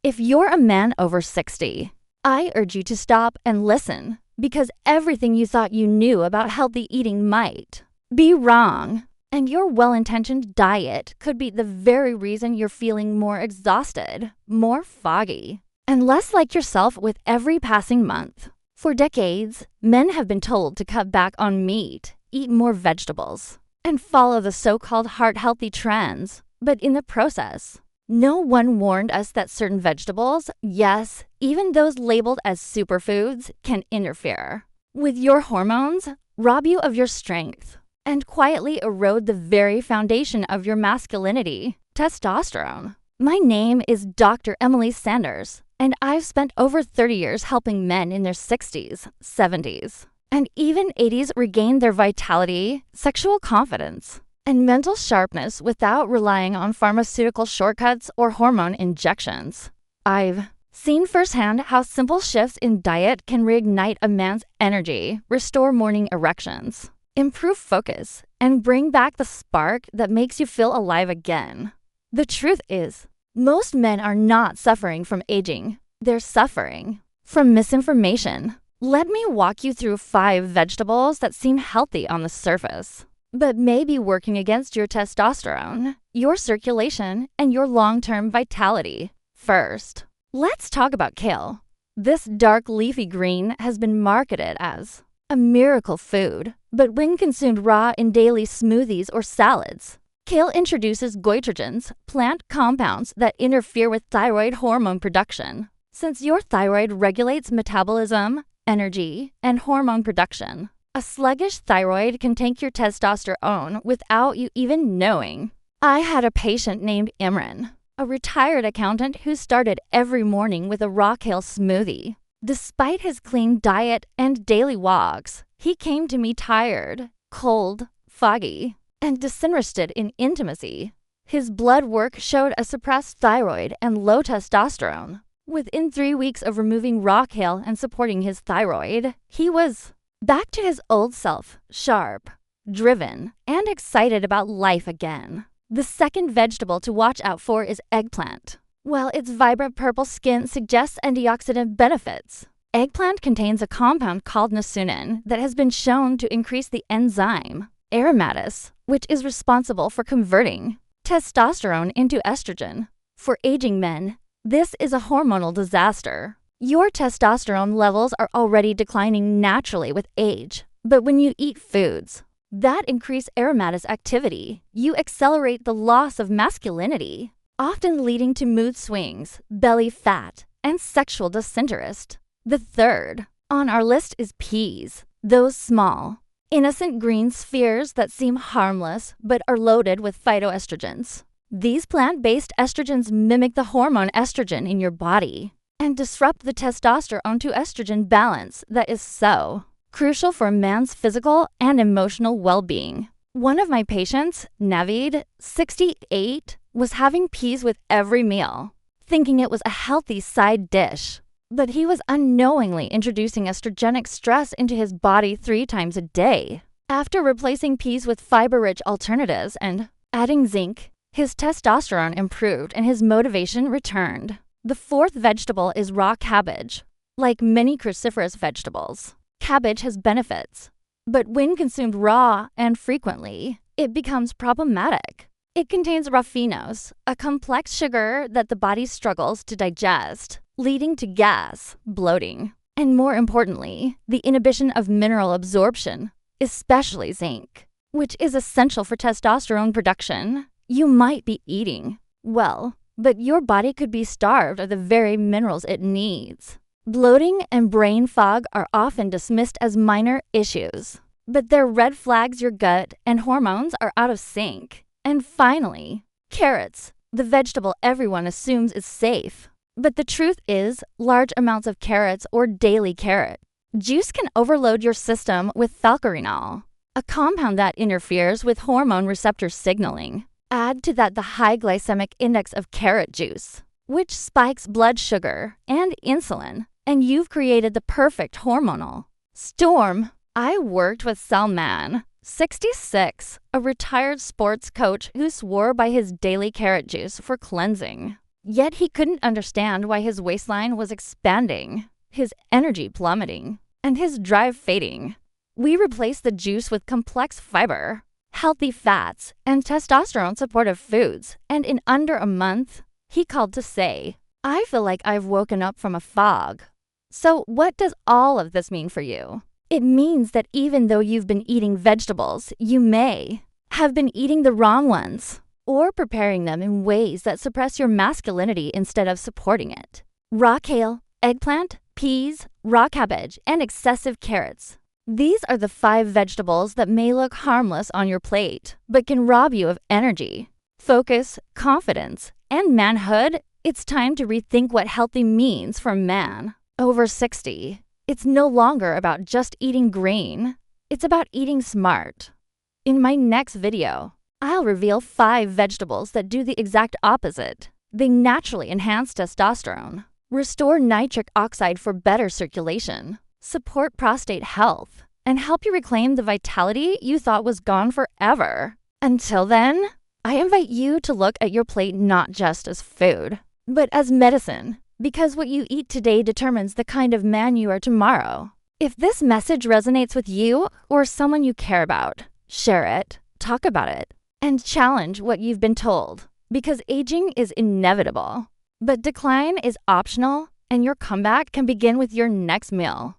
If you're a man over 60, I urge you to stop and listen, because everything you thought you knew about healthy eating might be wrong. And your well-intentioned diet could be the very reason you're feeling more exhausted, more foggy, and less like yourself with every passing month. For decades, men have been told to cut back on meat, eat more vegetables, and follow the so-called heart-healthy trends. But in the process, no one warned us that certain vegetables, yes, even those labeled as superfoods, can interfere with your hormones, rob you of your strength, and quietly erode the very foundation of your masculinity, testosterone. My name is Dr. Emily Sanders, and I've spent over 30 years helping men in their 60s, 70s, and even 80s regain their vitality, sexual confidence, and mental sharpness without relying on pharmaceutical shortcuts or hormone injections. I've seen firsthand how simple shifts in diet can reignite a man's energy, restore morning erections, improve focus, and bring back the spark that makes you feel alive again. The truth is, most men are not suffering from aging. They're suffering from misinformation. Let me walk you through 5 vegetables that seem healthy on the surface, but may be working against your testosterone, your circulation, and your long-term vitality. First, let's talk about kale. This dark leafy green has been marketed as a miracle food, but when consumed raw in daily smoothies or salads, kale introduces goitrogens, plant compounds that interfere with thyroid hormone production. Since your thyroid regulates metabolism, energy, and hormone production, a sluggish thyroid can tank your testosterone without you even knowing. I had a patient named Imran, a retired accountant who started every morning with a raw kale smoothie. Despite his clean diet and daily walks, he came to me tired, cold, foggy, and disinterested in intimacy. His blood work showed a suppressed thyroid and low testosterone. Within 3 weeks of removing raw kale and supporting his thyroid, he was back to his old self, sharp, driven, and excited about life again. The second vegetable to watch out for is eggplant. While its vibrant purple skin suggests antioxidant benefits, eggplant contains a compound called niacin that has been shown to increase the enzyme aromatase, which is responsible for converting testosterone into estrogen. For aging men, this is a hormonal disaster. Your testosterone levels are already declining naturally with age, but when you eat foods that increase aromatase activity, you accelerate the loss of masculinity, often leading to mood swings, belly fat, and sexual disinterest. The third on our list is peas, those small, innocent green spheres that seem harmless but are loaded with phytoestrogens. These plant-based estrogens mimic the hormone estrogen in your body and disrupt the testosterone to estrogen balance that is so crucial for a man's physical and emotional well-being. One of my patients, Navid, 68, was having peas with every meal, thinking it was a healthy side dish. But he was unknowingly introducing estrogenic stress into his body 3 times a day. After replacing peas with fiber-rich alternatives and adding zinc, his testosterone improved and his motivation returned. The fourth vegetable is raw cabbage. Like many cruciferous vegetables, cabbage has benefits, but when consumed raw and frequently, it becomes problematic. It contains raffinose, a complex sugar that the body struggles to digest, leading to gas, bloating, and more importantly, the inhibition of mineral absorption, especially zinc, which is essential for testosterone production. You might be eating well, but your body could be starved of the very minerals it needs. Bloating and brain fog are often dismissed as minor issues, but they're red flags your gut and hormones are out of sync. And finally, carrots, the vegetable everyone assumes is safe. But the truth is, large amounts of carrots or daily carrot juice can overload your system with falcarinol, a compound that interferes with hormone receptor signaling. Add to that the high glycemic index of carrot juice, which spikes blood sugar and insulin, and you've created the perfect hormonal storm. I worked with Salman, 66, a retired sports coach who swore by his daily carrot juice for cleansing. Yet he couldn't understand why his waistline was expanding, his energy plummeting, and his drive fading. We replaced the juice with complex fiber, healthy fats, and testosterone-supportive foods, and in under a month, he called to say, "I feel like I've woken up from a fog." So what does all of this mean for you? It means that even though you've been eating vegetables, you may have been eating the wrong ones, or preparing them in ways that suppress your masculinity instead of supporting it. Raw kale, eggplant, peas, raw cabbage, and excessive carrots. These are the 5 vegetables that may look harmless on your plate, but can rob you of energy, focus, confidence, and manhood. It's time to rethink what healthy means for a man over 60. It's no longer about just eating green. It's about eating smart. In my next video, I'll reveal 5 vegetables that do the exact opposite. They naturally enhance testosterone, restore nitric oxide for better circulation, support prostate health, and help you reclaim the vitality you thought was gone forever. Until then, I invite you to look at your plate not just as food, but as medicine, because what you eat today determines the kind of man you are tomorrow. If this message resonates with you or someone you care about, share it, talk about it, and challenge what you've been told, because aging is inevitable. But decline is optional, and your comeback can begin with your next meal.